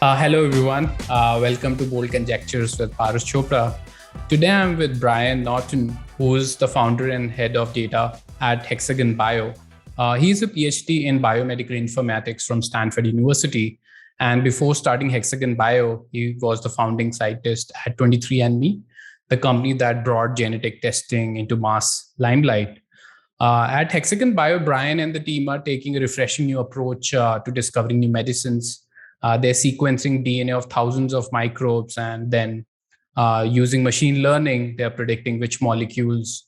Hello, everyone. Welcome to Bold Conjectures with Paras Chopra. Today, I'm with Brian Naughton, who is the founder and head of data at Hexagon Bio. He's a Ph.D. in biomedical informatics from Stanford University. And before starting Hexagon Bio, he was the founding scientist at 23andMe, the company that brought genetic testing into mass limelight. At Hexagon Bio, Brian and the team are taking a refreshing new approach to discovering new medicines. They're sequencing DNA of thousands of microbes, and then using machine learning, they're predicting which molecules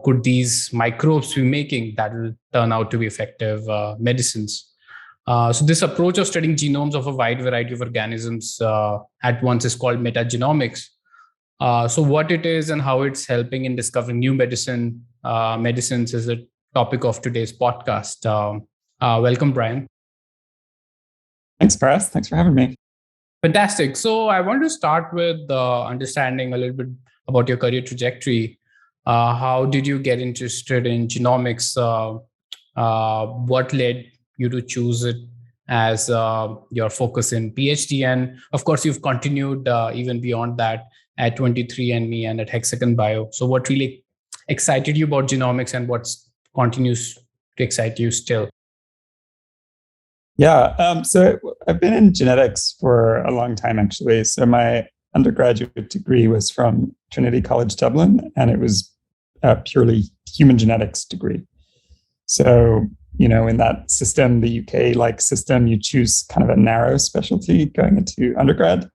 could these microbes be making that will turn out to be effective medicines. So this approach of studying genomes of a wide variety of organisms at once is called metagenomics. So what it is and how it's helping in discovering new medicines is a topic of today's podcast. Welcome, Brian. Thanks, Paras. Thanks for having me. Fantastic. So I want to start with understanding a little bit about your career trajectory. How did you get interested in genomics? What led you to choose it as your focus in PhD? And of course, you've continued even beyond that at 23andMe and at Hexagon Bio. So what really excited you about genomics, and what continues to excite you still? Yeah, so I've been in genetics for a long time, actually. So my undergraduate degree was from Trinity College Dublin, and it was a purely human genetics degree. So, in that system, the UK-like system, you choose kind of a narrow specialty going into undergrad.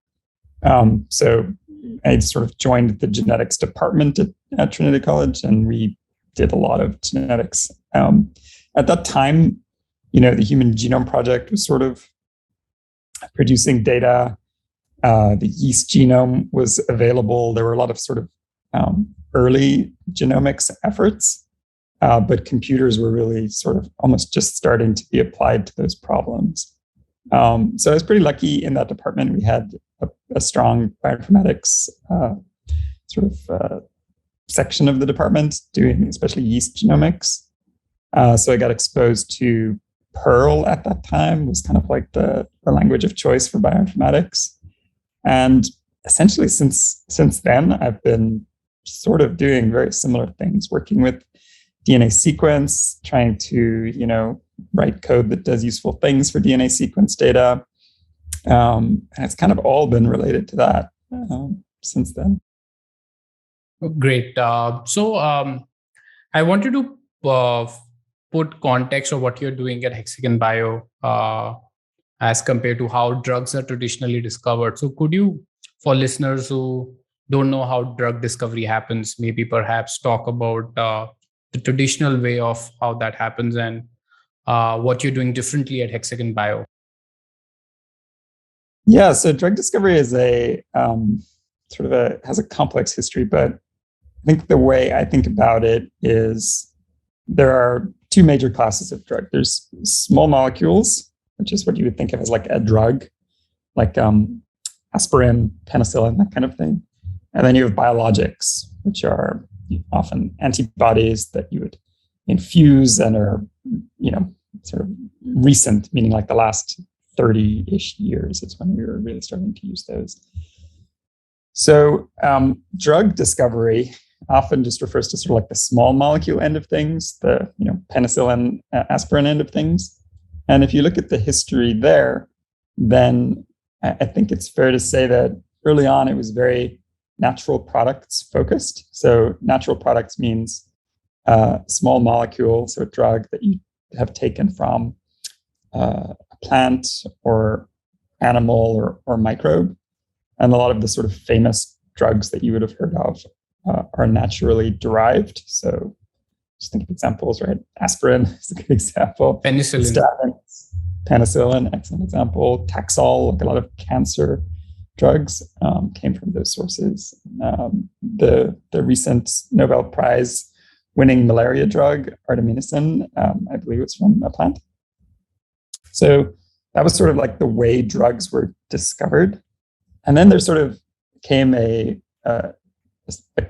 So I sort of joined the genetics department at Trinity College, and we did a lot of genetics. At that time, the Human Genome Project was sort of producing data. The yeast genome was available. There were a lot of sort of early genomics efforts, but computers were really sort of almost just starting to be applied to those problems. So I was pretty lucky in that department. We had a strong bioinformatics section of the department doing especially yeast genomics. So I got exposed to Perl at that time. Was kind of like the language of choice for bioinformatics. And essentially since then, I've been sort of doing very similar things, working with DNA sequence, trying to, write code that does useful things for DNA sequence data. And it's kind of all been related to that since then. Great. So I wanted to put context of what you're doing at Hexagon Bio as compared to how drugs are traditionally discovered. So could you, for listeners who don't know how drug discovery happens, maybe perhaps talk about the traditional way of how that happens and what you're doing differently at Hexagon Bio? Yeah, so drug discovery is has a complex history, but I think the way I think about it is there are two major classes of drug. There's small molecules, which is what you would think of as like a drug, like aspirin, penicillin, that kind of thing. And then you have biologics, which are often antibodies that you would infuse and are, sort of recent, meaning like the last 30-ish years is when we were really starting to use those. So drug discovery often just refers to sort of like the small molecule end of things, the penicillin, aspirin end of things. And if you look at the history there, then I think it's fair to say that early on it was very natural products focused. So natural products means small molecule, so a drug that you have taken from a plant or animal or microbe. And a lot of the sort of famous drugs that you would have heard of are naturally derived. So just think of examples, right? Aspirin is a good example. Penicillin. Statins, penicillin, excellent example. Taxol, like a lot of cancer drugs came from those sources. The recent Nobel Prize winning malaria drug, artemisinin, I believe it's from a plant. So that was sort of like the way drugs were discovered. And then there sort of came a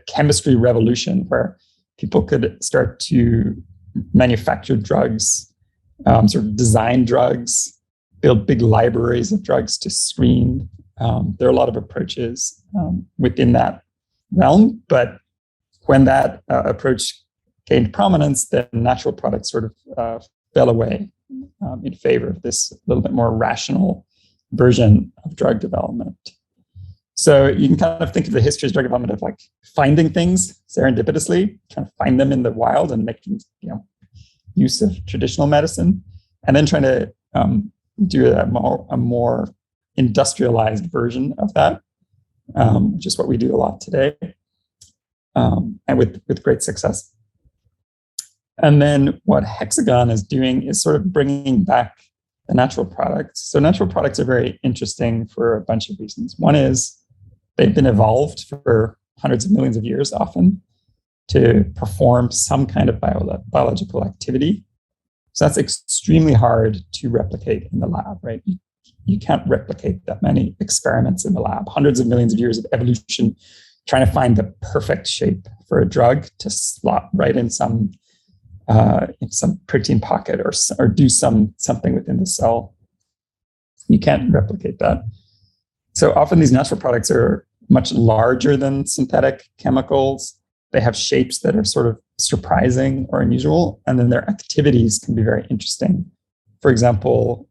chemistry revolution where people could start to manufacture drugs, sort of design drugs build big libraries of drugs to screen. There are a lot of approaches within that realm, but when that approach gained prominence, then natural products sort of fell away in favor of this little bit more rational version of drug development. So you can kind of think of the history of drug development of like finding things serendipitously, trying to find them in the wild and making use of traditional medicine, and then trying to do a more industrialized version of that, which is what we do a lot today, and with great success. And then what Hexagon is doing is sort of bringing back the natural products. So natural products are very interesting for a bunch of reasons. One is they've been evolved for hundreds of millions of years often to perform some kind of biological activity. So that's extremely hard to replicate in the lab, right? You can't replicate that many experiments in the lab. Hundreds of millions of years of evolution trying to find the perfect shape for a drug to slot right in some protein pocket or do something within the cell. You can't replicate that. So often these natural products are much larger than synthetic chemicals. They have shapes that are sort of surprising or unusual, and then their activities can be very interesting. For example,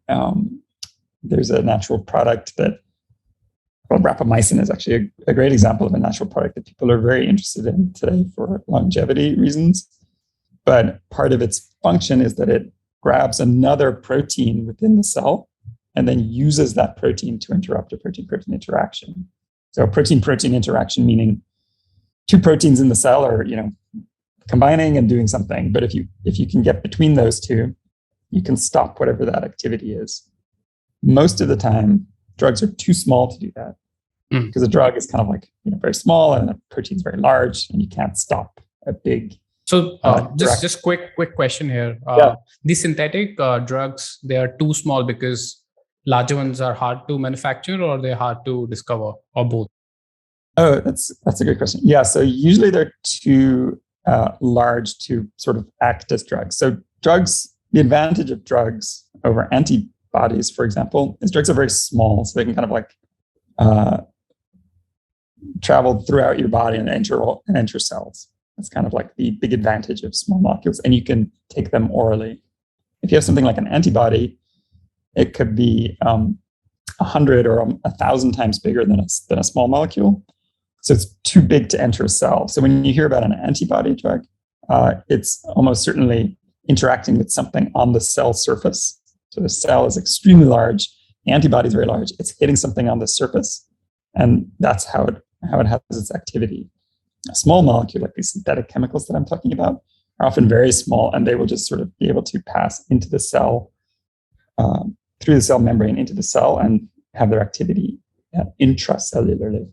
there's a natural product that, well, rapamycin is actually a great example of a natural product that people are very interested in today for longevity reasons. But part of its function is that it grabs another protein within the cell and then uses that protein to interrupt a protein-protein interaction. So protein-protein interaction, meaning two proteins in the cell are, combining and doing something. But if you can get between those two, you can stop whatever that activity is. Most of the time, drugs are too small to do that because a drug is kind of like very small and a protein's very large, and you can't stop a big. So just quick question here. These synthetic drugs, they are too small because larger ones are hard to manufacture, or they're hard to discover, or both? Oh, that's a good question. Yeah, so usually they're too large to sort of act as drugs. So the advantage of drugs over antibodies, for example, is drugs are very small, so they can kind of like travel throughout your body and enter cells. That's kind of like the big advantage of small molecules, and you can take them orally. If you have something like an antibody, it could be 100 or 1,000 times bigger than a small molecule. So it's too big to enter a cell. So when you hear about an antibody drug, it's almost certainly interacting with something on the cell surface. So the cell is extremely large, the antibody is very large. It's hitting something on the surface, and that's how it has its activity. A small molecule, like these synthetic chemicals that I'm talking about, are often very small, and they will just sort of be able to pass into the cell, through the cell membrane into the cell, and have their activity intracellularly.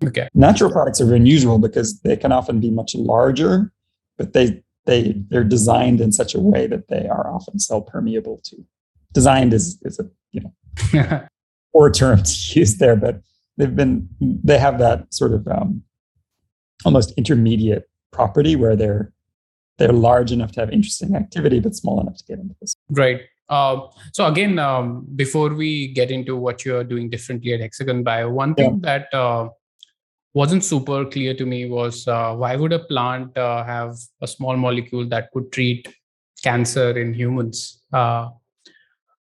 Okay. Natural products are very unusual because they can often be much larger, but they're designed in such a way that they are often cell permeable too. Designed is a poor term to use there, but they have that sort of almost intermediate property where they're large enough to have interesting activity, but small enough to get into this. Right. So again, before we get into what you're doing differently at Hexagon Bio, one thing that wasn't super clear to me was why would a plant have a small molecule that could treat cancer in humans? Why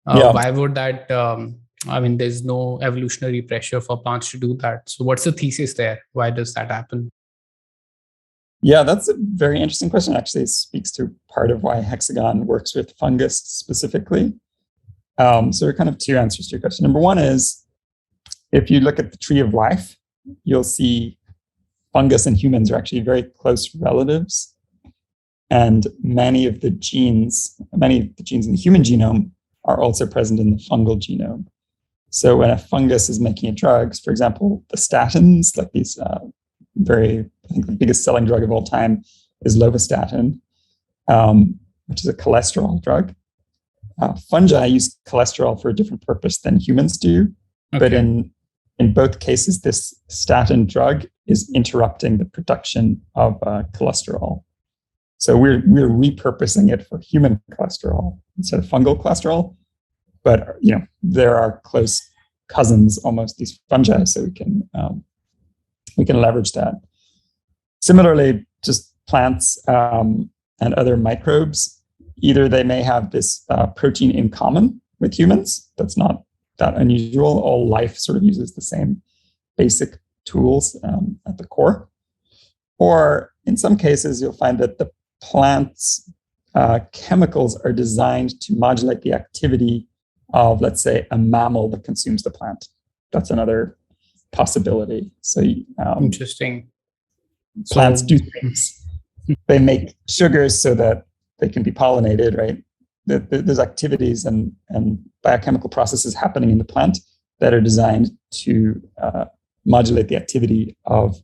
would that? There's no evolutionary pressure for plants to do that. So what's the thesis there? Why does that happen? Yeah, that's a very interesting question. Actually, it speaks to part of why Hexagon works with fungus specifically. So there are kind of two answers to your question. Number one is, if you look at the tree of life, you'll see fungus and humans are actually very close relatives. And many of the genes in the human genome are also present in the fungal genome. So when a fungus is making a drug, for example, the statins, like these I think the biggest selling drug of all time is lovastatin, which is a cholesterol drug. Fungi use cholesterol for a different purpose than humans do. Okay. But in both cases, this statin drug is interrupting the production of cholesterol. So we're repurposing it for human cholesterol instead of fungal cholesterol. but there are close cousins, almost, these fungi, so we can leverage that. Similarly, just plants and other microbes, either they may have this protein in common with humans. That's not that unusual. All life sort of uses the same basic tools at the core. Or in some cases, you'll find that the plant's chemicals are designed to modulate the activity of, let's say, a mammal that consumes the plant. That's another possibility. So interesting. Plants do things. They make sugars so that they can be pollinated, right? There's activities and biochemical processes happening in the plant that are designed to modulate the activity of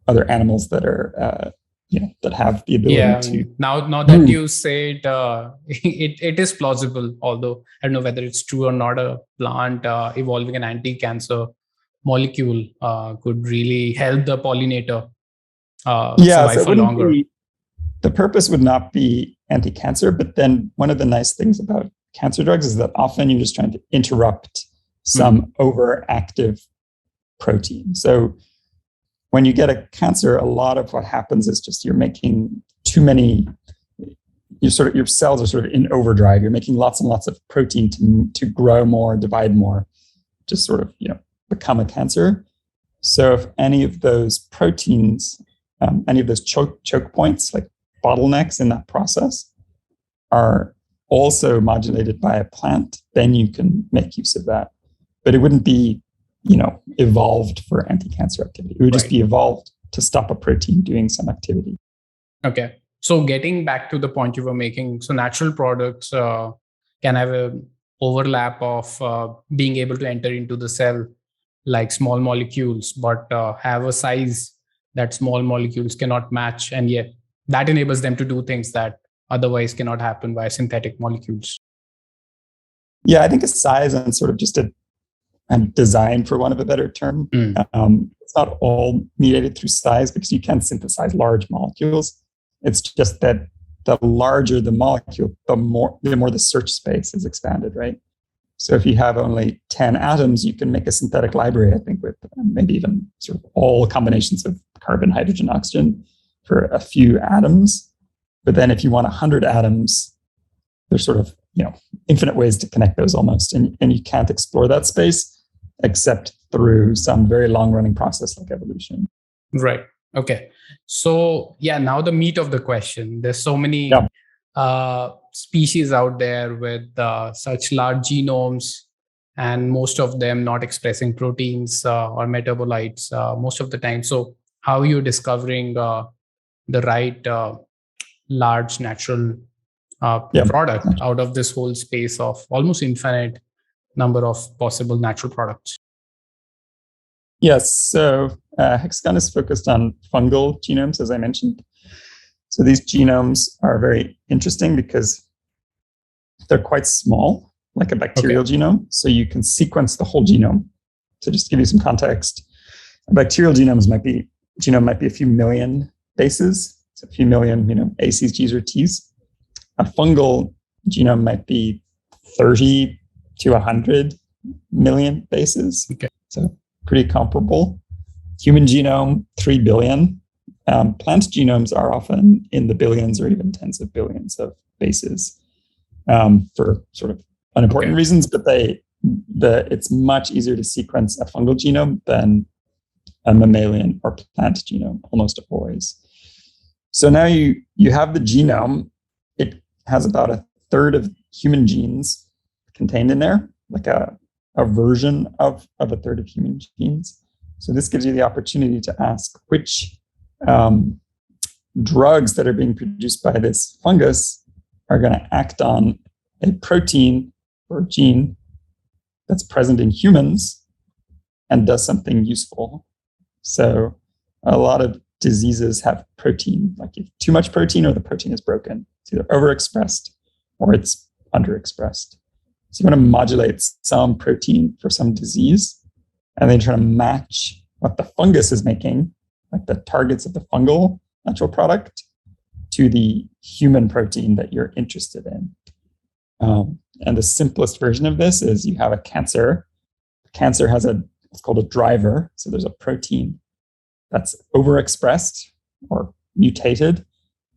other animals that are that have the ability to. Now that you say it, it is plausible. Although I don't know whether it's true or not. A plant evolving an anti-cancer molecule could really help the pollinator survive for longer. The purpose would not be anti-cancer, but then one of the nice things about cancer drugs is that often you're just trying to interrupt some overactive protein. So when you get a cancer, a lot of what happens is just you're making too many. Your cells are sort of in overdrive. You're making lots and lots of protein to grow more, divide more, just sort of become a cancer. So if any of those proteins, any of those choke points, like bottlenecks in that process, are also modulated by a plant, then you can make use of that. But it wouldn't be, evolved for anti-cancer activity. It would just be evolved to stop a protein doing some activity. Okay. So getting back to the point you were making, so natural products can have an overlap of being able to enter into the cell like small molecules, but have a size that small molecules cannot match. And yet that enables them to do things that otherwise cannot happen by synthetic molecules. Yeah, I think a size and sort of just a design, for want of a better term. It's not all mediated through size because you can synthesize large molecules. It's just that the larger the molecule, the more the search space is expanded, right? So if you have only 10 atoms, you can make a synthetic library, I think, with maybe even sort of all combinations of carbon, hydrogen, oxygen for a few atoms. But then if you want 100 atoms, there's sort of infinite ways to connect those almost. And you can't explore that space except through some very long-running process like evolution. Right. Okay. So now the meat of the question. There's so many species out there with such large genomes, and most of them not expressing proteins or metabolites most of the time. So how are you discovering the right large natural product out of this whole space of almost infinite number of possible natural products? Yes. So Hexagon is focused on fungal genomes, as I mentioned. So these genomes are very interesting because they're quite small, like a bacterial genome. So you can sequence the whole genome. So just to give you some context, a bacterial genome might be a few million bases. It's a few million, A's, G's, or T's. A fungal genome might be 30 to 100 million bases. Okay. So pretty comparable. Human genome, 3 billion. Plant genomes are often in the billions or even tens of billions of bases for sort of unimportant reasons, but it's much easier to sequence a fungal genome than a mammalian or plant genome, almost always. So now you have the genome. It has about a third of human genes contained in there, like a version of a third of human genes. So this gives you the opportunity to ask which drugs that are being produced by this fungus are going to act on a protein or gene that's present in humans and does something useful. So a lot of diseases have protein, like if too much protein or the protein is broken. It's either overexpressed or it's underexpressed. So you want to modulate some protein for some disease, and then try to match what the fungus is making, like the targets of the fungal natural product, to the human protein that you're interested in. And the simplest version of this is you have a cancer. Cancer has it's called a driver. So there's a protein that's overexpressed or mutated,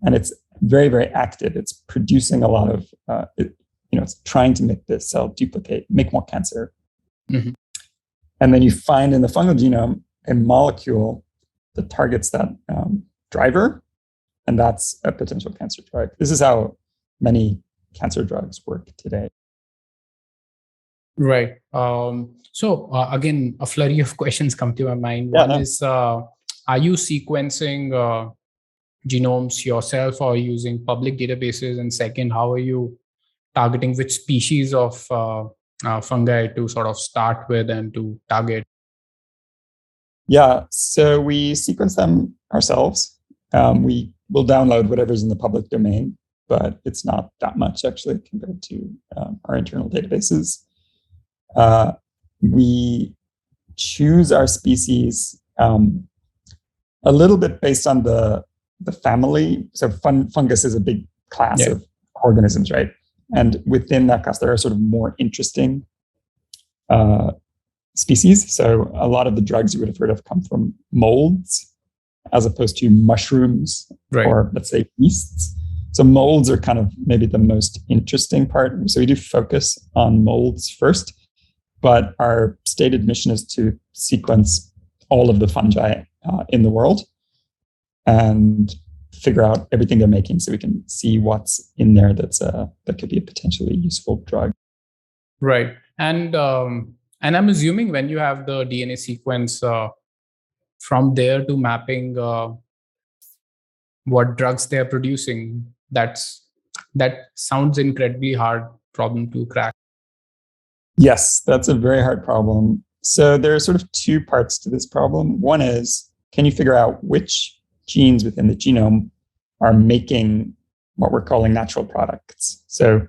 and it's very, very active. It's producing a lot of, it's trying to make the cell duplicate, make more cancer. Mm-hmm. And then you find in the fungal genome a molecule that targets that driver, and that's a potential cancer drug. This is how many cancer drugs work today. Right. So again, a flurry of questions come to my mind. One is, are you sequencing genomes yourself or using public databases? And second, how are you targeting which species of fungi to sort of start with and to target? Yeah, so we sequence them ourselves. We will download whatever's in the public domain, but it's not that much actually compared to our internal databases. We choose our species a little bit based on the family. So fungus is a big class of organisms, right? And within that class, there are sort of more interesting species. So a lot of the drugs you would have heard of come from molds as opposed to mushrooms or, let's say, yeasts. So molds are kind of maybe the most interesting part. So we do focus on molds first, but our stated mission is to sequence all of the fungi in the world and figure out everything they're making so we can see what's in there that could be a potentially useful drug. Right. And I'm assuming when you have the DNA sequence from there to mapping what drugs they're producing, that sounds incredibly hard problem to crack. Yes, that's a very hard problem. So there are sort of two parts to this problem. One is, can you figure out which genes within the genome are making what we're calling natural products? So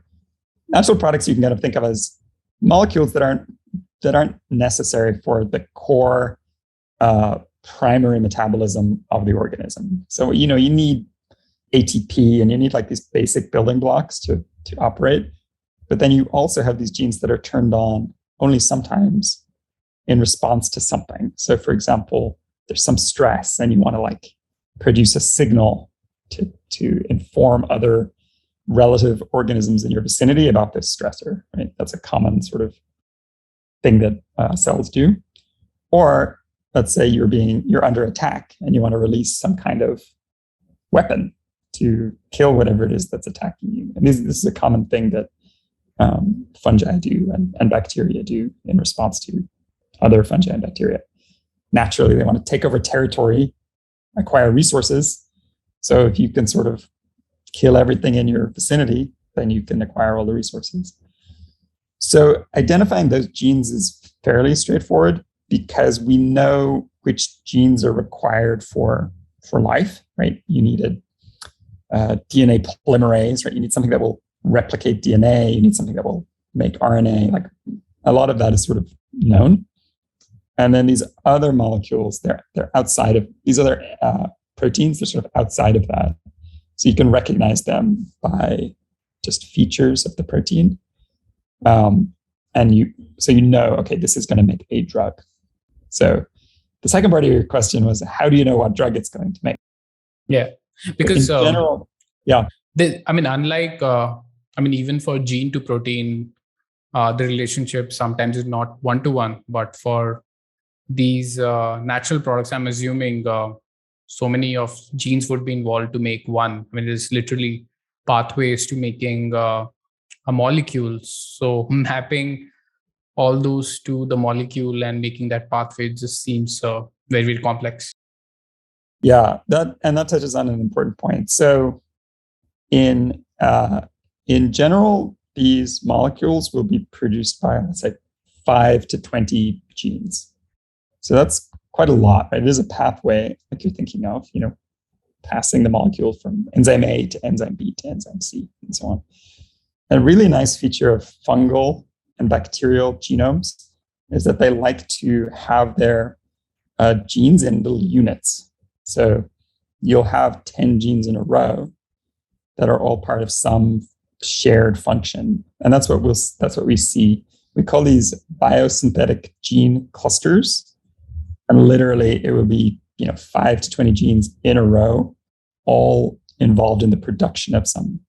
natural products you can kind of think of as molecules that aren't necessary for the core primary metabolism of the organism. So, you need ATP and you need like these basic building blocks to operate. But then you also have these genes that are turned on only sometimes in response to something. So for example, there's some stress and you want to like produce a signal to inform other relative organisms in your vicinity about this stressor, right? That's a common sort of thing that cells do. Or let's say you're under attack and you want to release some kind of weapon to kill whatever it is that's attacking you. And this is a common thing that fungi do and bacteria do in response to other fungi and bacteria. Naturally, they want to take over territory, acquire resources. So if you can sort of kill everything in your vicinity, then you can acquire all the resources. So identifying those genes is fairly straightforward because we know which genes are required for life, right? You need a DNA polymerase, right? You need something that will replicate DNA. You need something that will make RNA. Like a lot of that is sort of known. And then these other molecules, they're outside of these other proteins. They're sort of outside of that. So you can recognize them by just features of the protein. And you know, okay, this is going to make a drug. So the second part of your question was, how do you know what drug it's going to make? Yeah, because in general, unlike, even for gene to protein, the relationship sometimes is not one-to-one, but for these natural products, I'm assuming so many of genes would be involved to make one. There's literally pathways to making a molecule. So mapping all those to the molecule and making that pathway just seems very, very complex. Yeah, that touches on an important point. So in general, these molecules will be produced by, let's say, 5 to 20 genes. So that's quite a lot, right? It is a pathway like you're thinking of, passing the molecule from enzyme A to enzyme B to enzyme C and so on. And a really nice feature of fungal and bacterial genomes is that they like to have their genes in little units. So you'll have 10 genes in a row that are all part of some shared function. And that's what we see. We call these biosynthetic gene clusters. And literally it will be, 5 to 20 genes in a row, all involved in the production of some,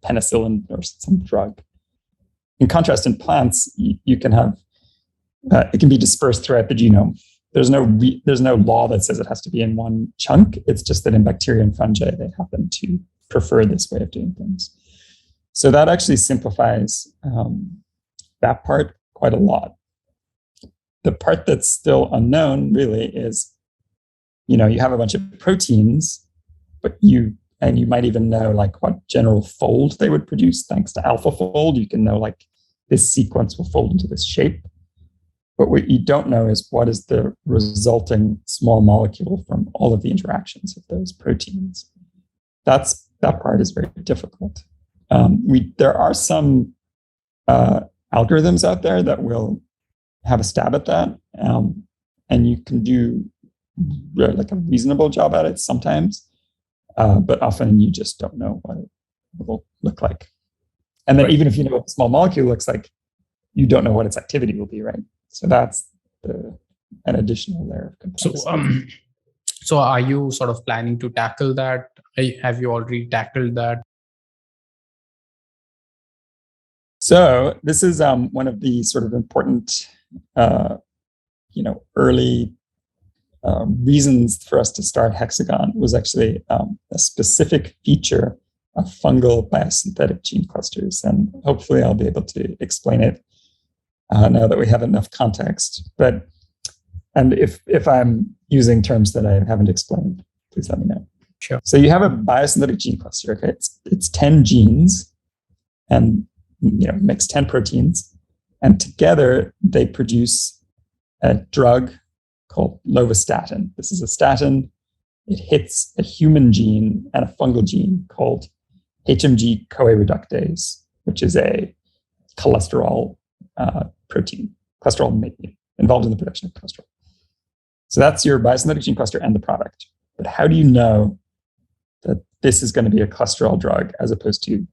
penicillin or some drug. In contrast, in plants, you can have, it can be dispersed throughout the genome. There's no law that says it has to be in one chunk. It's just that in bacteria and fungi, they happen to prefer this way of doing things. So that actually simplifies that part quite a lot. The part that's still unknown really is, you have a bunch of proteins, but you might even know like what general fold they would produce. Thanks to AlphaFold, you can know like this sequence will fold into this shape. But what you don't know is what is the resulting small molecule from all of the interactions of those proteins. That part is very difficult. There are some algorithms out there that will have a stab at that, and you can do like a reasonable job at it sometimes, but often you just don't know what it will look like. And then even if you know what the small molecule looks like, you don't know what its activity will be, right? So that's an additional layer of complexity. So are you sort of planning to tackle that? Have you already tackled that? So this is one of the sort of important, early reasons for us to start Hexagon was actually a specific feature of fungal biosynthetic gene clusters. And hopefully I'll be able to explain it now that we have enough context. And if I'm using terms that I haven't explained, please let me know. Sure. So you have a biosynthetic gene cluster, okay? It's 10 genes and makes 10 proteins. And together they produce a drug called lovastatin. This is a statin. It hits a human gene and a fungal gene called HMG-CoA reductase, which is a cholesterol protein, cholesterol involved in the production of cholesterol. So that's your biosynthetic gene cluster and the product. But how do you know that this is going to be a cholesterol drug as opposed to,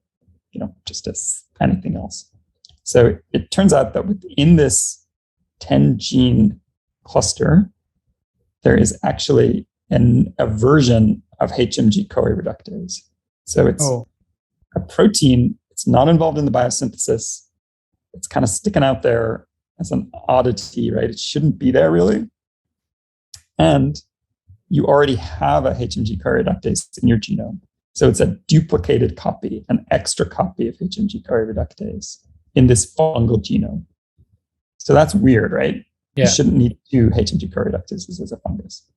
just anything else? So it turns out that within this 10 gene cluster, there is actually a version of HMG-CoA reductase. So it's a protein. It's not involved in the biosynthesis. It's kind of sticking out there as an oddity, right? It shouldn't be there really. And you already have a HMG-CoA reductase in your genome. So it's a duplicated copy, an extra copy of HMG-CoA reductase in this fungal genome. So that's weird, right? Yeah. You shouldn't need 2 HMG-CoA reductases as a fungus.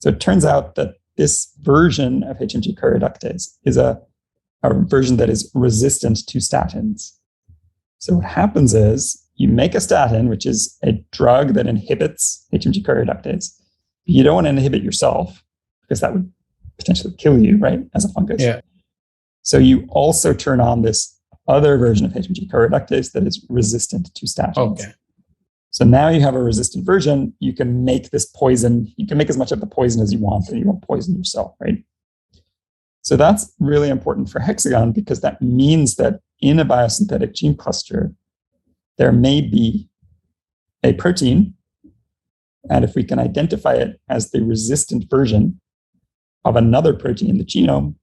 So it turns out that this version of HMG-CoA reductase is a version that is resistant to statins. So what happens is you make a statin, which is a drug that inhibits HMG-CoA reductase. You don't want to inhibit yourself because that would potentially kill you, right, as a fungus. Yeah. So you also turn on this other version of HMG-CoA reductase that is resistant to statins. Okay. So now you have a resistant version. You can make this poison. You can make as much of the poison as you want, and you won't poison yourself, right? So that's really important for Hexagon because that means that in a biosynthetic gene cluster, there may be a protein. And if we can identify it as the resistant version of another protein in the genome,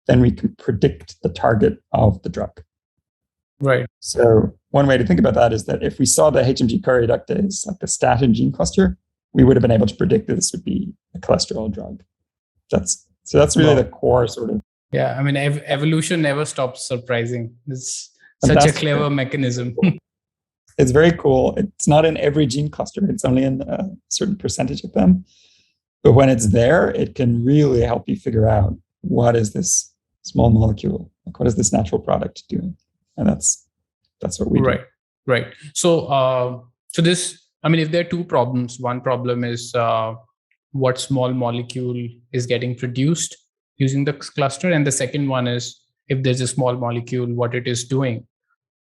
then we can predict the target of the drug. Right. So one way to think about that is that if we saw the HMG-CoA reductase, like the statin gene cluster, we would have been able to predict that this would be a cholesterol drug. That's really the core sort of. Yeah, I mean, evolution never stops surprising. It's such a clever mechanism. It's very cool. It's not in every gene cluster. It's only in a certain percentage of them. But when it's there, it can really help you figure out what is this small molecule, like what is this natural product doing? And that's what we do. Right. So this, I mean, if there are 2 problems, one problem is what small molecule is getting produced using the cluster. And the second one is if there's a small molecule, what it is doing.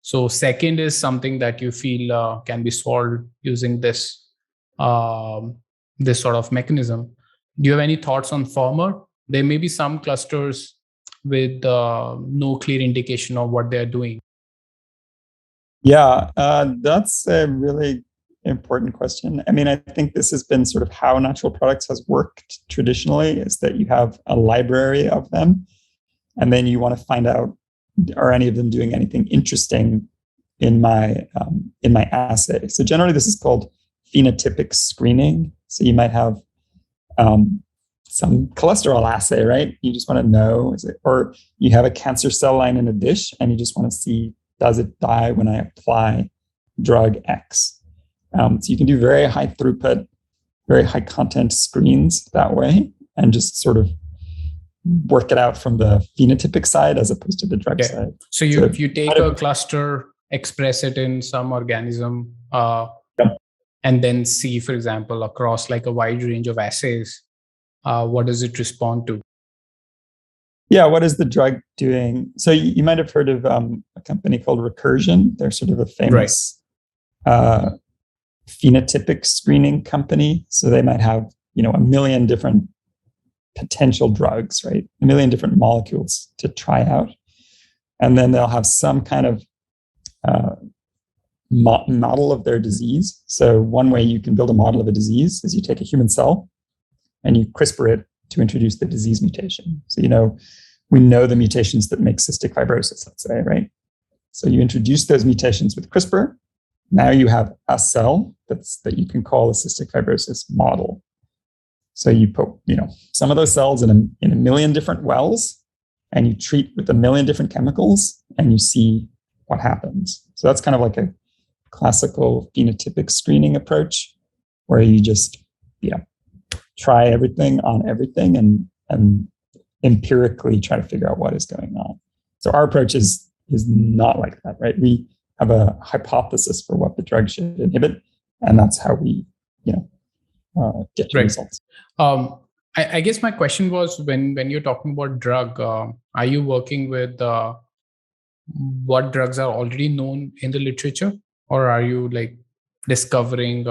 So second is something that you feel can be solved using this sort of mechanism. Do you have any thoughts on former? There may be some clusters with no clear indication of what they're doing? Yeah, that's a really important question. I mean, I think this has been sort of how natural products has worked traditionally, is that you have a library of them, and then you want to find out, are any of them doing anything interesting in my assay? So generally, this is called phenotypic screening. So you might have some cholesterol assay, right? You just want to know, is it, or you have a cancer cell line in a dish, and you just want to see, does it die when I apply drug X? So you can do very high throughput, very high content screens that way, and just sort of work it out from the phenotypic side as opposed to the drug side. So you take a cluster, express it in some organism, and then see, for example, across like a wide range of assays, what does it respond to? Yeah, what is the drug doing? So you might have heard of a company called Recursion. They're sort of a famous phenotypic screening company. So they might have, a million different potential drugs, right? A million different molecules to try out. And then they'll have some kind of model of their disease. So one way you can build a model of a disease is you take a human cell and you CRISPR it to introduce the disease mutation. So, we know the mutations that make cystic fibrosis, let's say, right? So you introduce those mutations with CRISPR. Now you have a cell that you can call a cystic fibrosis model. So you put, some of those cells in a million different wells, and you treat with a million different chemicals, and you see what happens. So that's kind of like a classical phenotypic screening approach, where you just, try everything on everything and empirically try to figure out what is going on. So our approach is not like that, right? We have a hypothesis for what the drug should inhibit, and that's how we, get to results. I guess my question was, when you're talking about drug, are you working with what drugs are already known in the literature, or are you like discovering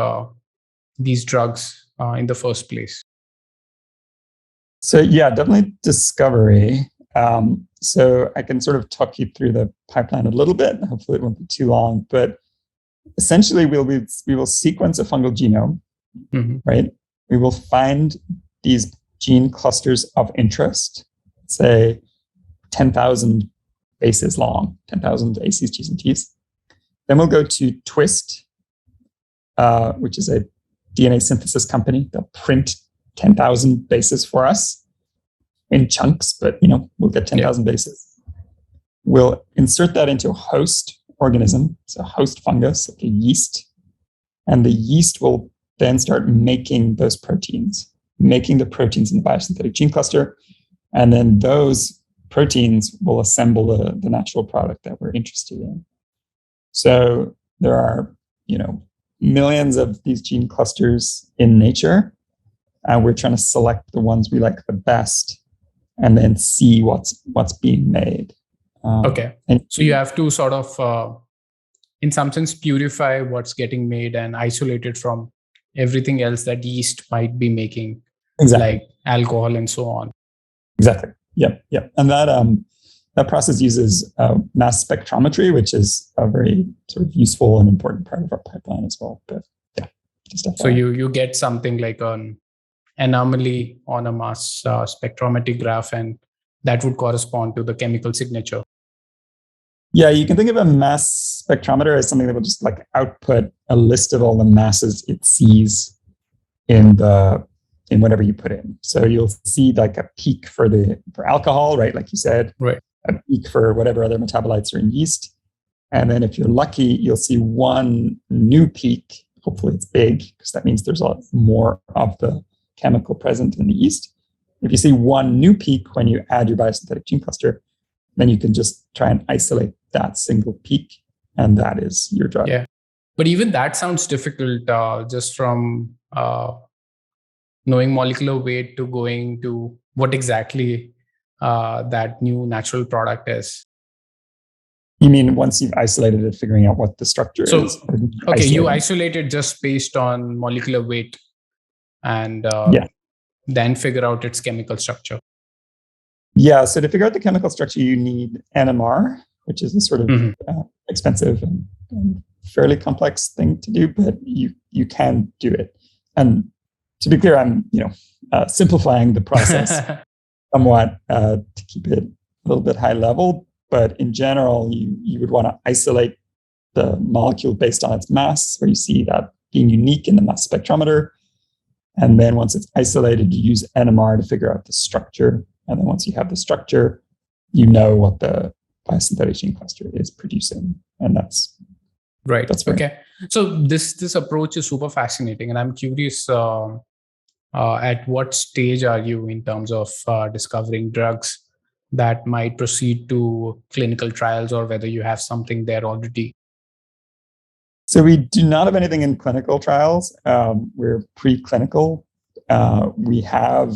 these drugs in the first place? So yeah, definitely discovery. So I can sort of talk you through the pipeline a little bit. Hopefully it won't be too long, but essentially we will sequence a fungal genome, right? We will find these gene clusters of interest, say 10,000 bases long, 10,000 A's, G's, and T's. Then we'll go to Twist, which is a DNA synthesis company. They'll print 10,000 bases for us in chunks, but we'll get 10,000 bases. We'll insert that into a host organism, so a host fungus, like a yeast, and the yeast will then start making those proteins, making the proteins in the biosynthetic gene cluster, and then those proteins will assemble the natural product that we're interested in. So there are, millions of these gene clusters in nature. And we're trying to select the ones we like the best, and then see what's being made. Okay. So you have to sort of, in some sense, purify what's getting made and isolate it from everything else that yeast might be making, like alcohol and so on. Exactly. Yep. And that process uses mass spectrometry, which is a very sort of useful and important part of our pipeline as well. But yeah, so you get something like an anomaly on a mass spectrometry graph, and that would correspond to the chemical signature. Yeah, you can think of a mass spectrometer as something that will just like output a list of all the masses it sees in whatever you put in. So you'll see like a peak for alcohol, right? Like you said, right. A peak for whatever other metabolites are in yeast. And then if you're lucky, you'll see one new peak. Hopefully it's big, because that means there's a lot more of the chemical present in the yeast. If you see one new peak when you add your biosynthetic gene cluster, then you can just try and isolate that single peak, and that is your drug. Yeah. But even that sounds difficult, just from knowing molecular weight to going to what exactly that new natural product is. You mean once you've isolated it, figuring out what the structure is? Okay, you isolate it just based on molecular weight, and then figure out its chemical structure. Yeah, so to figure out the chemical structure, you need NMR, which is a sort of expensive and fairly complex thing to do, but you can do it. And to be clear, I'm simplifying the process somewhat to keep it a little bit high level. But in general, you would want to isolate the molecule based on its mass, where you see that being unique in the mass spectrometer. And then once it's isolated, you use NMR to figure out the structure. And then once you have the structure, you know what the biosynthetic gene cluster is producing. And that's right. That's okay. So this approach is super fascinating. And I'm curious, at what stage are you in terms of discovering drugs that might proceed to clinical trials, or whether you have something there already? So we do not have anything in clinical trials. We're preclinical. We have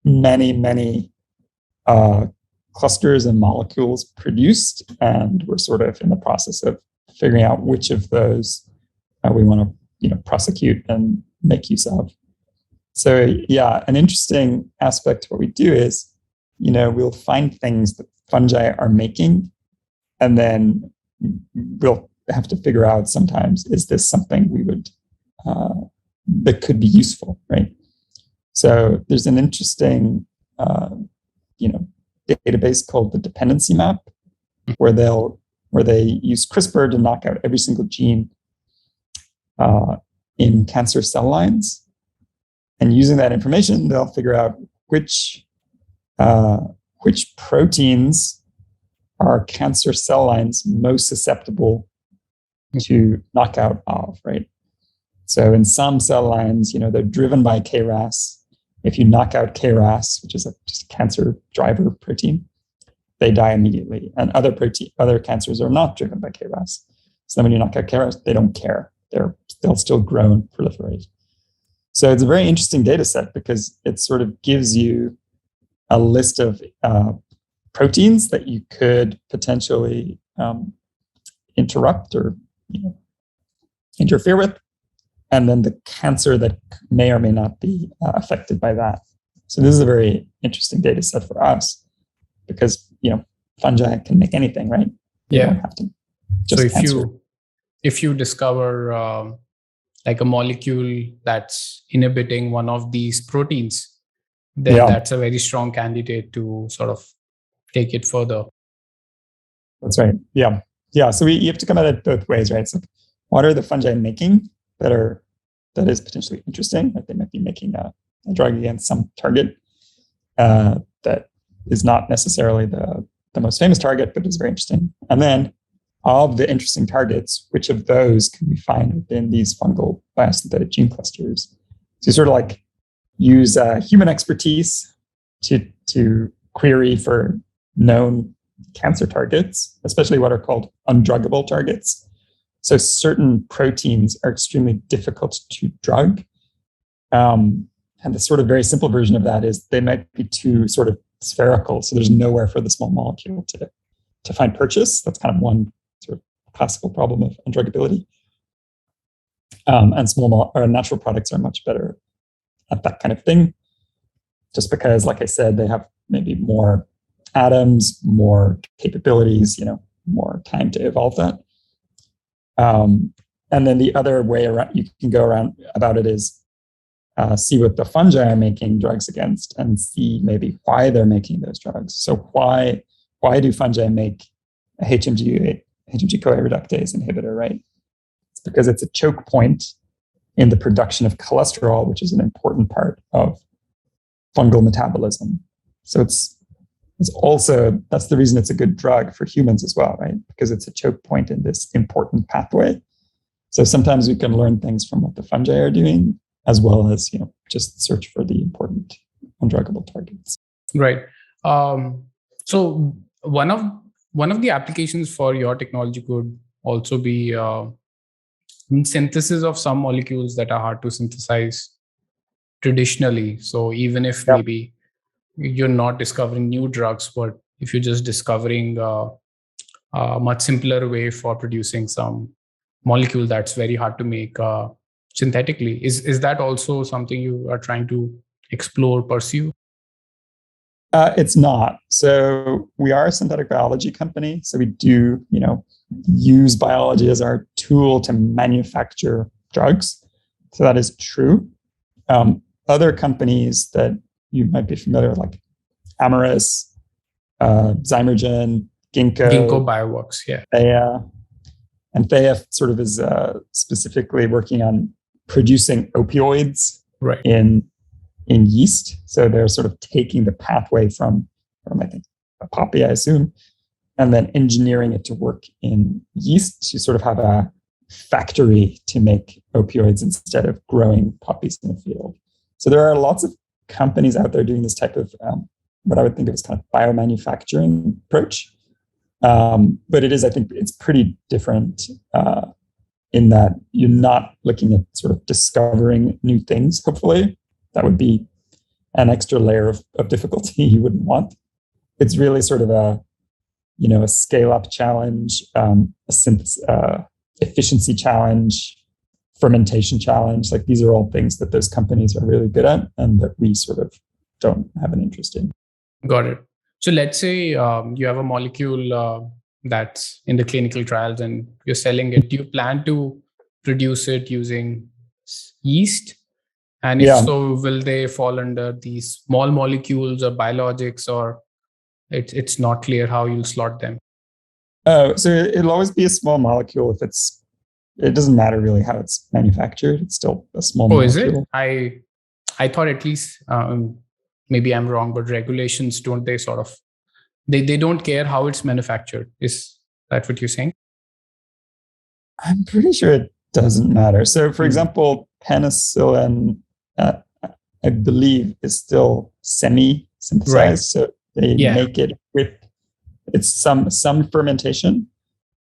many clusters and molecules produced, and we're sort of in the process of figuring out which of those we want to prosecute and make use of. So yeah, an interesting aspect of what we do is, we'll find things that fungi are making, and then we'll have to figure out sometimes, is this something we would that could be useful, right? So there's an interesting database called the dependency map, where they use CRISPR to knock out every single gene in cancer cell lines. And using that information, they'll figure out which proteins are cancer cell lines most susceptible to knockout of, right? So in some cell lines, they're driven by KRAS. If you knock out KRAS, which is just a cancer driver protein, they die immediately. And other cancers are not driven by KRAS. So then when you knock out KRAS, they don't care. They'll still grow and proliferate. So it's a very interesting data set, because it sort of gives you a list of proteins that you could potentially interrupt or interfere with, and then the cancer that may or may not be affected by that. So this is a very interesting data set for us, because fungi can make anything, right? They don't have to just so if you discover like a molecule that's inhibiting one of these proteins, then that's a very strong candidate to sort of take it further. That's right. Yeah. So you have to come at it both ways, right? So what are the fungi making that is potentially interesting? Like they might be making a drug against some target that is not necessarily the most famous target, but is very interesting. And then of the interesting targets, which of those can we find within these fungal biosynthetic gene clusters? So you sort of like use human expertise to query for known cancer targets, especially what are called undruggable targets. So certain proteins are extremely difficult to drug. And the sort of very simple version of that is they might be too sort of spherical. So there's nowhere for the small molecule to find purchase. That's kind of one sort of classical problem of undruggability. And natural products are much better at that kind of thing, just because, like I said, they have maybe more atoms, more capabilities, more time to evolve that. And then the other way around you can go around about it is see what the fungi are making drugs against, and see maybe why they're making those drugs. So why do fungi make a HMG-CoA reductase inhibitor, right? It's because it's a choke point in the production of cholesterol, which is an important part of fungal metabolism. So it's also, that's the reason it's a good drug for humans as well, right? Because it's a choke point in this important pathway. So sometimes we can learn things from what the fungi are doing, as well as just search for the important undruggable targets. Right. So one of the applications for your technology could also be synthesis of some molecules that are hard to synthesize traditionally. So even if maybe you're not discovering new drugs, but if you're just discovering a much simpler way for producing some molecule that's very hard to make synthetically, is that also something you are trying to explore, pursue? It's not. So we are a synthetic biology company. So we do, use biology as our tool to manufacture drugs. So that is true. Other companies that you might be familiar with, like Amyris, Zymergen, Ginkgo Ginkgo, Bioworks, yeah. Thea, and Thea sort of is specifically working on producing opioids Right. in yeast. So they're sort of taking the pathway from I think a poppy, I assume, and then engineering it to work in yeast to sort of have a factory to make opioids instead of growing poppies in the field. So there are lots of companies out there doing this type of what I would think of as kind of biomanufacturing approach. But it is, I think, it's pretty different in that you're not looking at sort of discovering new things. Hopefully, that would be an extra layer of difficulty you wouldn't want. It's really sort of a scale-up challenge, efficiency challenge, fermentation challenge. Like these are all things that those companies are really good at and that we sort of don't have an interest in. Got it. So let's say you have a molecule that's in the clinical trials and you're selling it. Do you plan to produce it using yeast? And if so, will they fall under these small molecules or biologics, or it's not clear how you'll slot them? So it'll always be a small molecule if it doesn't matter really how it's manufactured. It's still a small molecule. Is it? I thought at least, maybe I'm wrong, but regulations, don't they sort of, they don't care how it's manufactured. Is that what you're saying? I'm pretty sure it doesn't matter. So for example, penicillin, I believe, is still semi-synthesized. Right. So they make it with some fermentation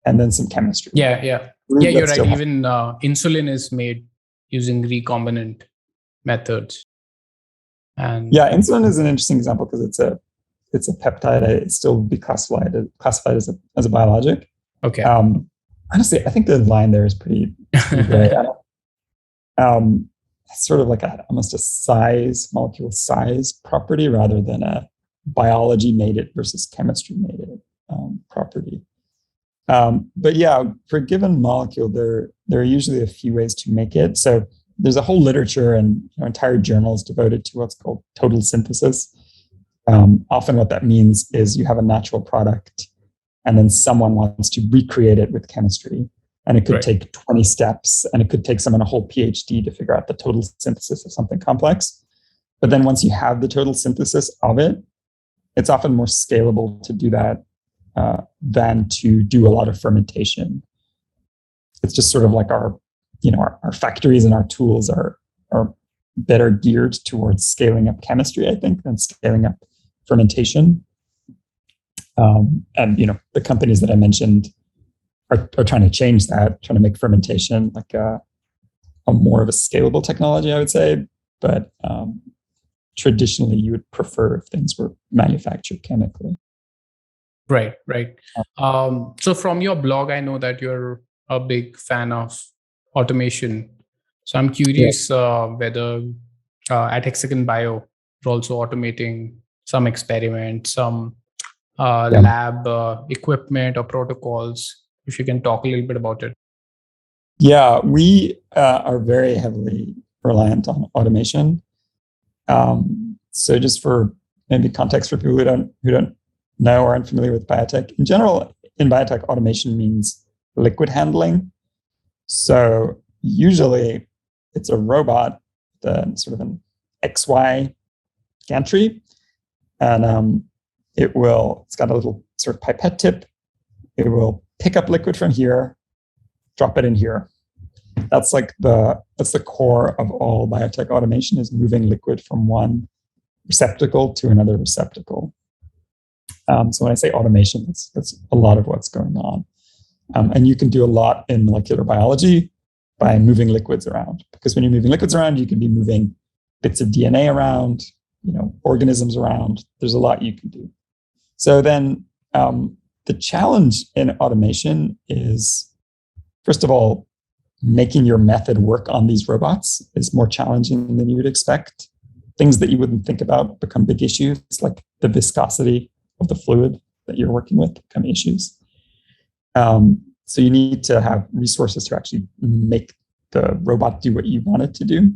and then some chemistry. Yeah, you're right. Even insulin is made using recombinant methods. And insulin is an interesting example because it's a peptide. It still would be classified as a biologic. Okay. Honestly, I think the line there is pretty gray. It's sort of like almost a molecule size property rather than a biology made it versus chemistry made it property. But for a given molecule, there are usually a few ways to make it. So there's a whole literature and entire journals devoted to what's called total synthesis. Often what that means is you have a natural product and then someone wants to recreate it with chemistry. And it could take 20 steps, and it could take someone a whole Ph.D. to figure out the total synthesis of something complex. But then once you have the total synthesis of it, it's often more scalable to do that than to do a lot of fermentation. It's just sort of like our factories and our tools are better geared towards scaling up chemistry, I think, than scaling up fermentation. And the companies that I mentioned are trying to change that, trying to make fermentation like a more of a scalable technology, I would say. But traditionally, you would prefer if things were manufactured chemically. Right. So from your blog, I know that you're a big fan of automation. So I'm curious whether at Hexagon Bio, you're also automating some experiments, some lab equipment or protocols. If you can talk a little bit about it. Yeah, we are very heavily reliant on automation. So just for maybe context for people who don't know or aren't familiar with biotech, in general, in biotech, automation means liquid handling. So usually it's a robot, sort of an XY gantry, and it's got a little sort of pipette tip. It will pick up liquid from here, drop it in here. That's the core of all biotech automation, is moving liquid from one receptacle to another receptacle. So when I say automation, that's a lot of what's going on. And you can do a lot in molecular biology by moving liquids around, because when you're moving liquids around, you can be moving bits of DNA around, organisms around. There's a lot you can do. So then the challenge in automation is, first of all, making your method work on these robots is more challenging than you would expect. things that you wouldn't think about become big issues, like the viscosity of the fluid that you're working with become issues. So you need to have resources to actually make the robot do what you want it to do.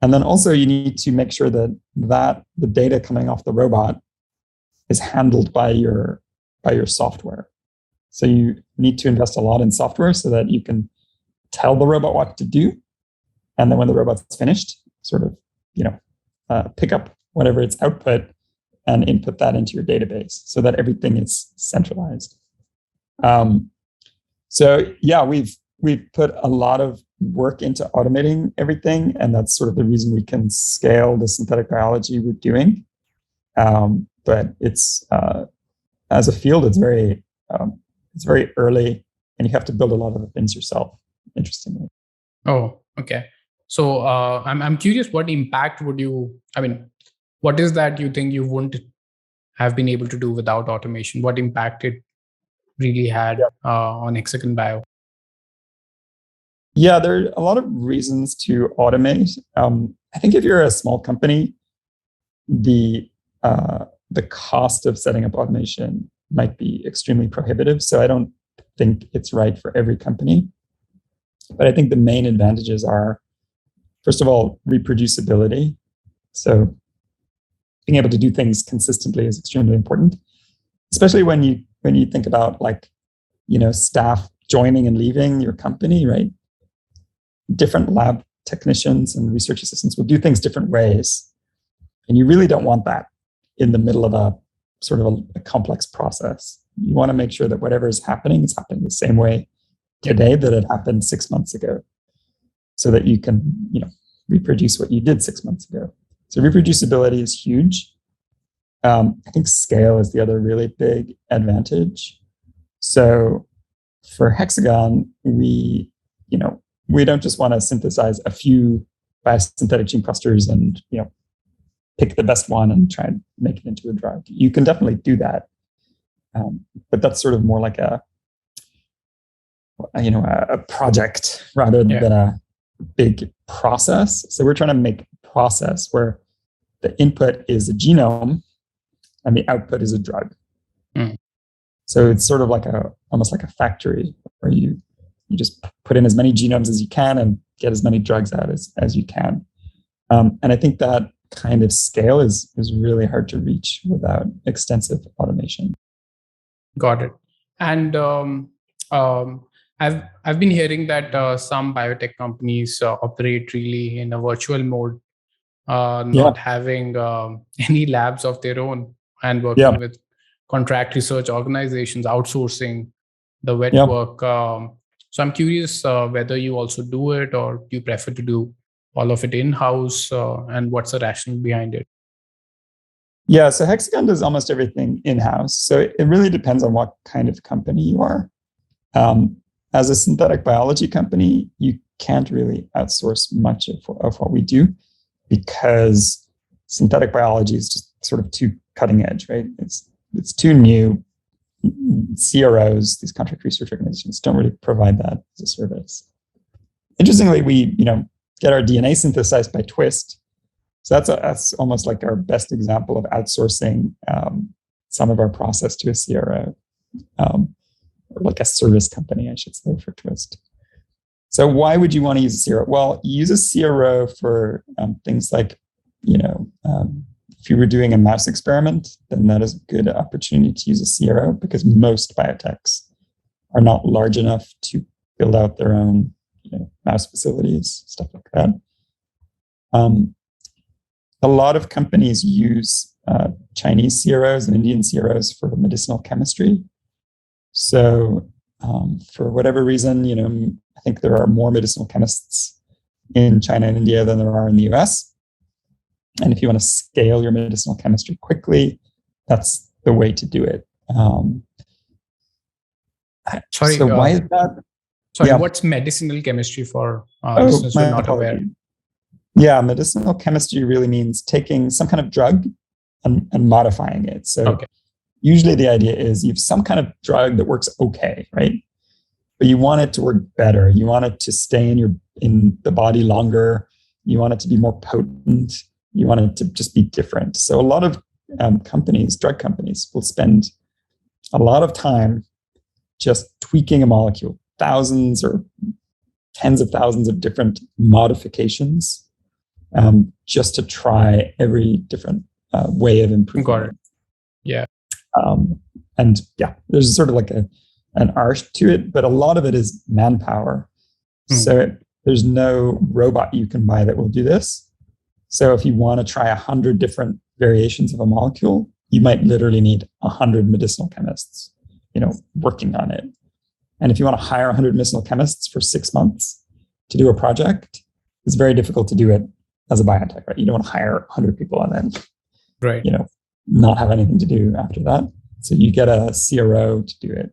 And then also you need to make sure that the data coming off the robot is handled by your software. So you need to invest a lot in software so that you can tell the robot what to do. And then when the robot's finished, sort of, pick up whatever its output and input that into your database so that everything is centralized. So yeah, we've put a lot of work into automating everything, and that's sort of the reason we can scale the synthetic biology we're doing. But it's as a field, it's very early, and you have to build a lot of the things yourself. Interestingly. Oh, okay. So I'm curious, what impact what is that you think you wouldn't have been able to do without automation? What impact it really had on Hexagon Bio? Yeah, there are a lot of reasons to automate. I think if you're a small company, the cost of setting up automation might be extremely prohibitive. So I don't think it's right for every company. But I think the main advantages are, first of all, reproducibility. So being able to do things consistently is extremely important, especially when you think about staff joining and leaving your company, right? Different lab technicians and research assistants will do things different ways. And you really don't want that in the middle of a sort of a complex process. You want to make sure that whatever is happening the same way today that it happened 6 months ago, so that you can, reproduce what you did 6 months ago. So reproducibility is huge. I think scale is the other really big advantage. So for Hexagon, we don't just want to synthesize a few biosynthetic gene clusters and pick the best one and try and make it into a drug. You can definitely do that, but that's sort of more like a project rather than a big process. So we're trying to make a process where the input is a genome and the output is a drug. So it's sort of almost like a factory where you just put in as many genomes as you can and get as many drugs out as you can. And I think that kind of scale is really hard to reach without extensive automation. Got it. And I've been hearing that some biotech companies operate really in a virtual mode, not having any labs of their own and working with contract research organizations, outsourcing the wet work. So I'm curious whether you also do it, or do you prefer to do all of it in-house, and what's the rationale behind it? Yeah, so Hexagon does almost everything in-house. So it really depends on what kind of company you are. As a synthetic biology company, you can't really outsource much of what we do, because synthetic biology is just sort of too cutting edge, right? It's too new. CROs, these contract research organizations, don't really provide that as a service. Interestingly, we get our DNA synthesized by Twist. So that's almost like our best example of outsourcing some of our process to a CRO, or like a service company, I should say, for Twist. So why would you want to use a CRO? Well, you use a CRO for things like, if you were doing a mouse experiment, then that is a good opportunity to use a CRO, because most biotechs are not large enough to build out their own mouse facilities, stuff like that. A lot of companies use Chinese CROs and Indian CROs for medicinal chemistry. So for whatever reason, I think there are more medicinal chemists in China and India than there are in the US. And if you want to scale your medicinal chemistry quickly, that's the way to do it. So why is that? Sorry, what's medicinal chemistry for listeners who are not aware? Yeah, medicinal chemistry really means taking some kind of drug and modifying it. So usually the idea is you have some kind of drug that works okay, right? But you want it to work better. You want it to stay in the body longer. You want it to be more potent. You want it to just be different. So a lot of drug companies will spend a lot of time just tweaking a molecule, thousands or tens of thousands of different modifications, just to try every different way of improving. Got it. Yeah. And yeah, there's sort of like an art to it, but a lot of it is manpower. So there's no robot you can buy that will do this. So if you want to try 100 different variations of a molecule, you might literally need 100 medicinal chemists, working on it. And if you want to hire 100 medicinal chemists for 6 months to do a project, it's very difficult to do it as a biotech, right? You don't want to hire 100 people and then, right, not have anything to do after that. So you get a CRO to do it,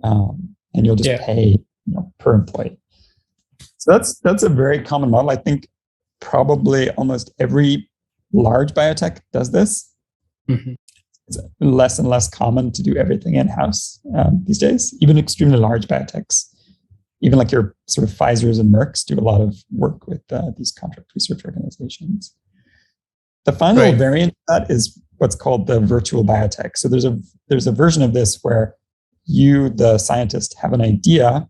and you'll just pay, per employee. So that's a very common model. I think probably almost every large biotech does this. Mm-hmm. It's less and less common to do everything in-house these days. Even extremely large biotechs, even like your sort of Pfizers and Mercks, do a lot of work with these contract research organizations. The final variant of that is what's called the virtual biotech. So there's a version of this where you, the scientist, have an idea,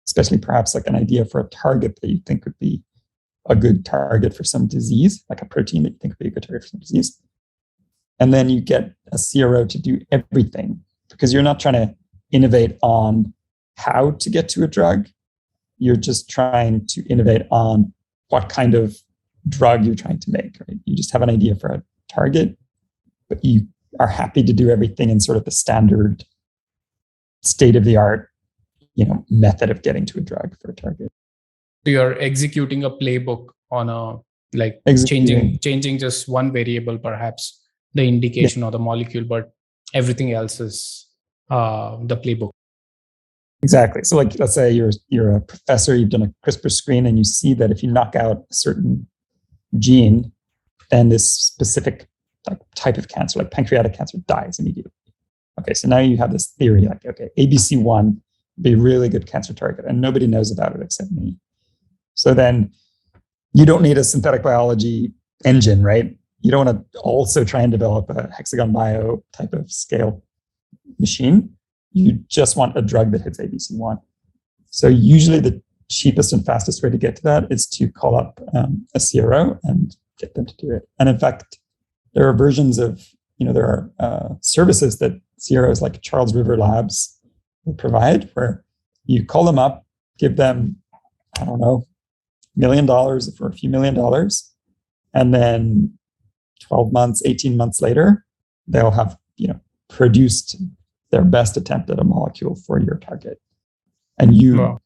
especially perhaps like an idea for a target that you think would be a good target for some disease, like a protein that you think would be a good target for some disease. And then you get a CRO to do everything, because you're not trying to innovate on how to get to a drug. You're just trying to innovate on what kind of drug you're trying to make. Right? You just have an idea for a target, but you are happy to do everything in sort of the standard state-of-the-art, method of getting to a drug for a target. So you're executing a playbook on changing just one variable, perhaps the indication or the molecule, but everything else is the playbook. Exactly. So like, let's say you're a professor, you've done a CRISPR screen, and you see that if you knock out a certain gene, then this specific type of cancer, like pancreatic cancer, dies immediately. Okay, so now you have this theory, like, okay, ABC1 would be a really good cancer target, and nobody knows about it except me. So then you don't need a synthetic biology engine, right? You don't want to also try and develop a Hexagon Bio type of scale machine. You just want a drug that hits ABC1. So usually the cheapest and fastest way to get to that is to call up a CRO and get them to do it. And in fact, there are versions of, there are services that CROs like Charles River Labs will provide, where you call them up, give them, $1 million for a few $1 million, and then 12 months, 18 months later, they'll have, produced their best attempt at a molecule for your target. And you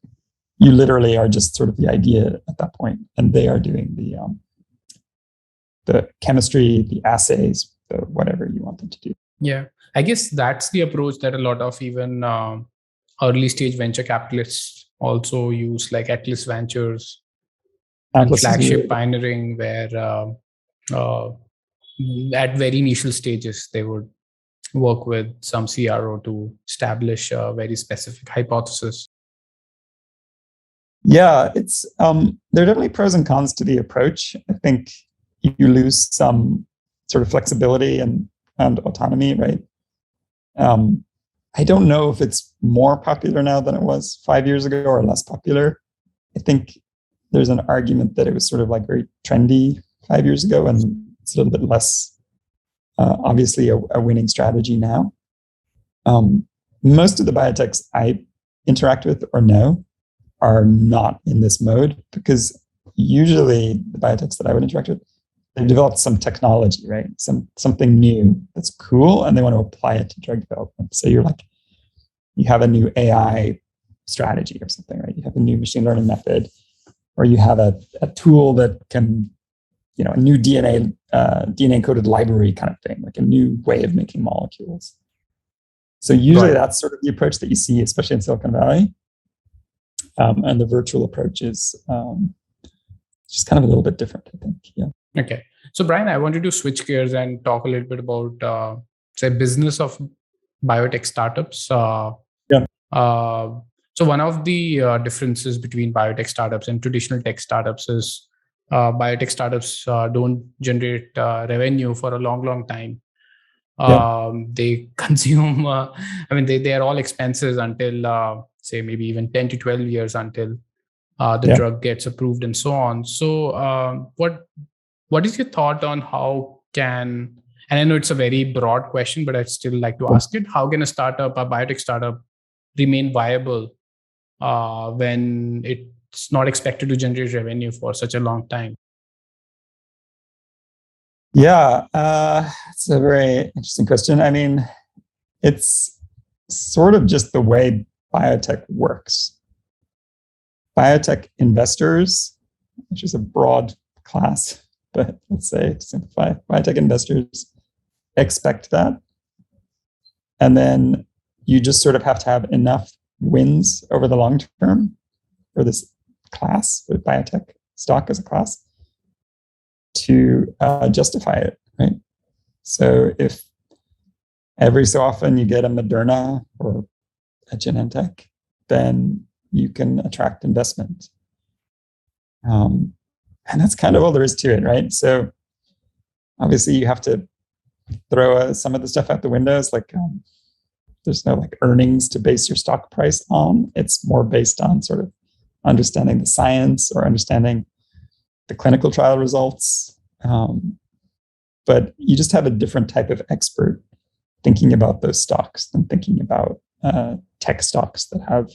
literally are just sort of the idea at that point, and they are doing the chemistry, the assays, the whatever you want them to do. Yeah, I guess that's the approach that a lot of even early stage venture capitalists also use, like Atlas Ventures and Flagship Pioneering, where at very initial stages, they would work with some CRO to establish a very specific hypothesis. Yeah, it's there are definitely pros and cons to the approach. I think you lose some sort of flexibility and autonomy, right? I don't know if it's more popular now than it was 5 years ago or less popular. I think there's an argument that it was sort of like very trendy 5 years ago, and it's a little bit less obviously a winning strategy now. Most of the biotechs I interact with or know are not in this mode, because usually the biotechs that I would interact with, they've developed some technology, right? Something new that's cool, and they want to apply it to drug development. So you have a new AI strategy or something, right? You have a new machine learning method, or you have a tool that can, a new DNA encoded library kind of thing, like a new way of making molecules. So usually that's sort of the approach that you see, especially in Silicon Valley. And the virtual approach is just kind of a little bit different, I think. Yeah. Okay. So Brian, I wanted to switch gears and talk a little bit about, say, business of biotech startups. So one of the differences between biotech startups and traditional tech startups is biotech startups don't generate revenue for a long time. Yeah. They consume, they are all expenses until, say, maybe even 10 to 12 years until the Yeah. drug gets approved and so on. So what is your thought on how can, and I know it's a very broad question, but I'd still like to ask it, how can a biotech startup remain viable when it's not expected to generate revenue for such a long time? Yeah, it's a very interesting question. I mean, it's sort of just the way biotech works. Biotech investors, which is a broad class, but let's say to simplify, biotech investors expect that. And then you just sort of have to have enough wins over the long term for this class, the biotech stock as a class, to justify it, right? So if every so often you get a Moderna or a Genentech, then you can attract investment. And that's kind of all there is to it, right? So obviously you have to throw some of the stuff out the windows, like there's no like earnings to base your stock price on. It's more based on sort of understanding the science or understanding the clinical trial results. But you just have a different type of expert thinking about those stocks than thinking about tech stocks that have,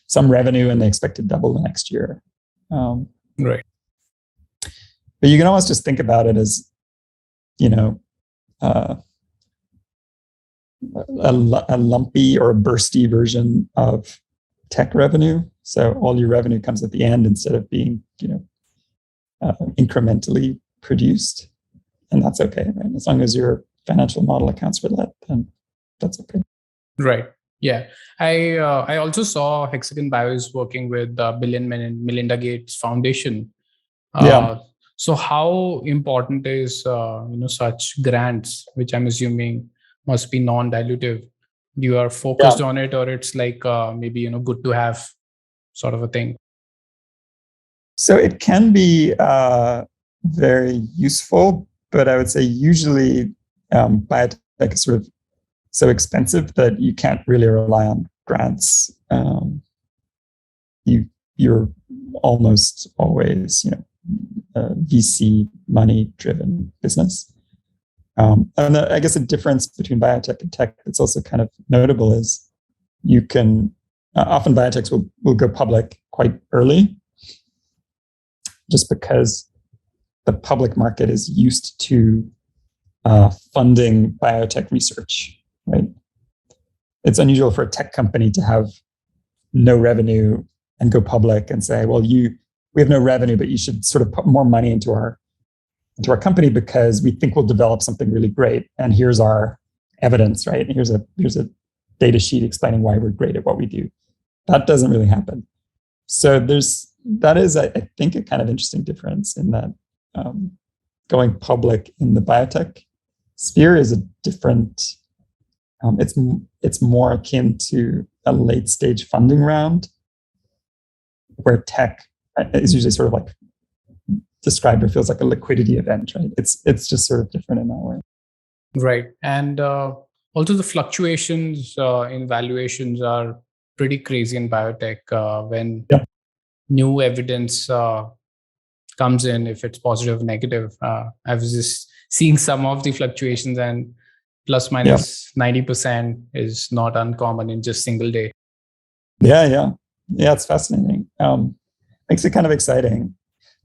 some revenue and they expect to double the next year. Right. But you can almost just think about it as, a lumpy or a bursty version of tech revenue. So all your revenue comes at the end instead of being, incrementally produced. And that's okay, right? As long as your financial model accounts for that, then that's okay. Right. Yeah. I also saw Hexagon Bio is working with the Bill and Melinda Gates Foundation. Yeah. So how important is such grants, which I'm assuming must be non-dilutive? You are focused on it, or it's like maybe good to have sort of a thing? So it can be very useful, but I would say usually biotech is sort of so expensive that you can't really rely on grants. You're almost always, VC money-driven business. And I guess the difference between biotech and tech that's also kind of notable is you can often biotechs will go public quite early, just because the public market is used to funding biotech research, right? It's unusual for a tech company to have no revenue and go public and say, well, we have no revenue, but you should sort of put more money into our company because we think we'll develop something really great. And here's our evidence, right? And here's a data sheet explaining why we're great at what we do. That doesn't really happen. So that is, I think, a kind of interesting difference in that going public in the biotech sphere is a different. It's more akin to a late stage funding round, where tech is usually sort of like described or feels like a liquidity event, right? It's just sort of different in that way. Right. And also the fluctuations in valuations are pretty crazy in biotech when new evidence comes in, if it's positive or negative. I was just seeing some of the fluctuations, and plus minus 90% is not uncommon in just single day. Yeah, it's fascinating. Makes it kind of exciting.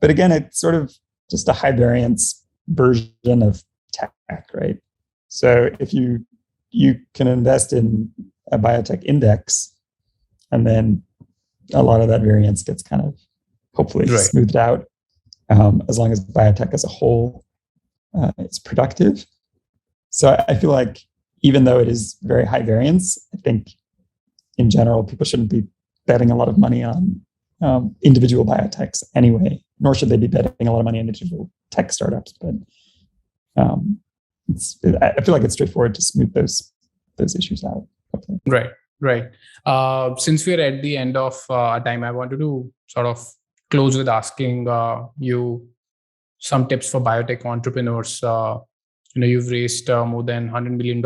But again, it's sort of just a high variance version of tech, right? So if you can invest in a biotech index, and then a lot of that variance gets kind of hopefully smoothed out, as long as biotech as a whole is productive. So I feel like even though it is very high variance, I think in general, people shouldn't be betting a lot of money on individual biotechs anyway, nor should they be betting a lot of money on individual tech startups. But I feel like it's straightforward to smooth those issues out. Right. Since we're at the end of our time, I wanted to sort of close with asking you some tips for biotech entrepreneurs. You've raised more than $100 million,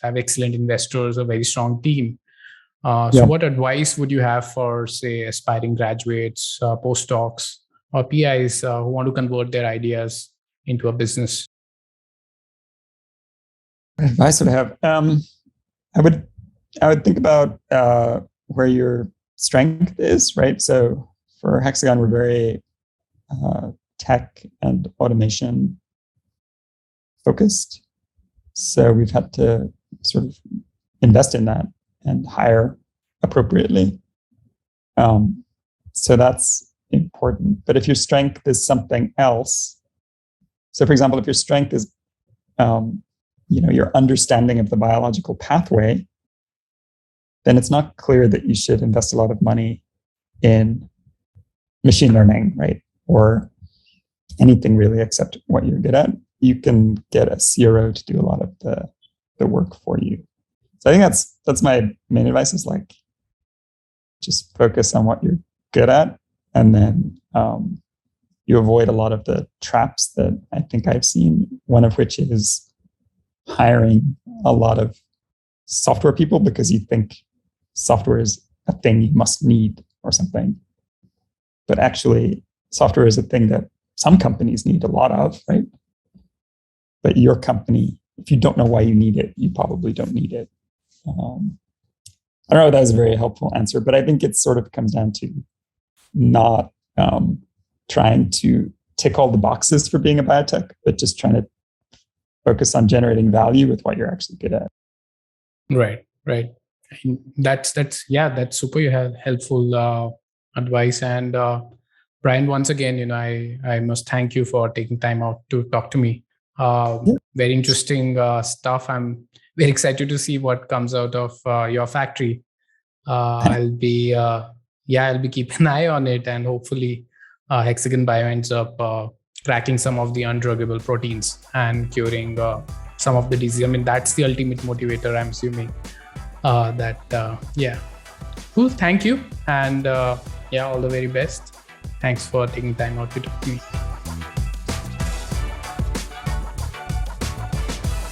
have excellent investors, a very strong team. So what advice would you have for, say, aspiring graduates, postdocs, or PIs who want to convert their ideas into a business? What advice would I have? I would think about where your strength is, right? So for Hexagon, we're very tech and automation focused. So we've had to sort of invest in that and hire appropriately. So that's important. But if your strength is something else, so for example, if your strength is your understanding of the biological pathway, then it's not clear that you should invest a lot of money in machine learning, right? Or anything really except what you're good at. You can get a CRO to do a lot of the work for you. So I think that's my main advice, is like, just focus on what you're good at, and then you avoid a lot of the traps that I think I've seen, one of which is hiring a lot of software people because you think software is a thing you must need or something. But actually, software is a thing that some companies need a lot of, right? But your company, if you don't know why you need it, you probably don't need it. I don't know if that was a very helpful answer, but I think it sort of comes down to not trying to tick all the boxes for being a biotech, but just trying to focus on generating value with what you're actually good at. Right. That's super helpful advice. And Brian, once again, I must thank you for taking time out to talk to me. Very interesting stuff. I'm very excited to see what comes out of your factory. I'll be keeping an eye on it, and hopefully Hexagon Bio ends up cracking some of the undruggable proteins and curing some of the disease. I mean, that's the ultimate motivator, I'm assuming. Cool. Thank you. And all the very best. Thanks for taking time out to talk to me.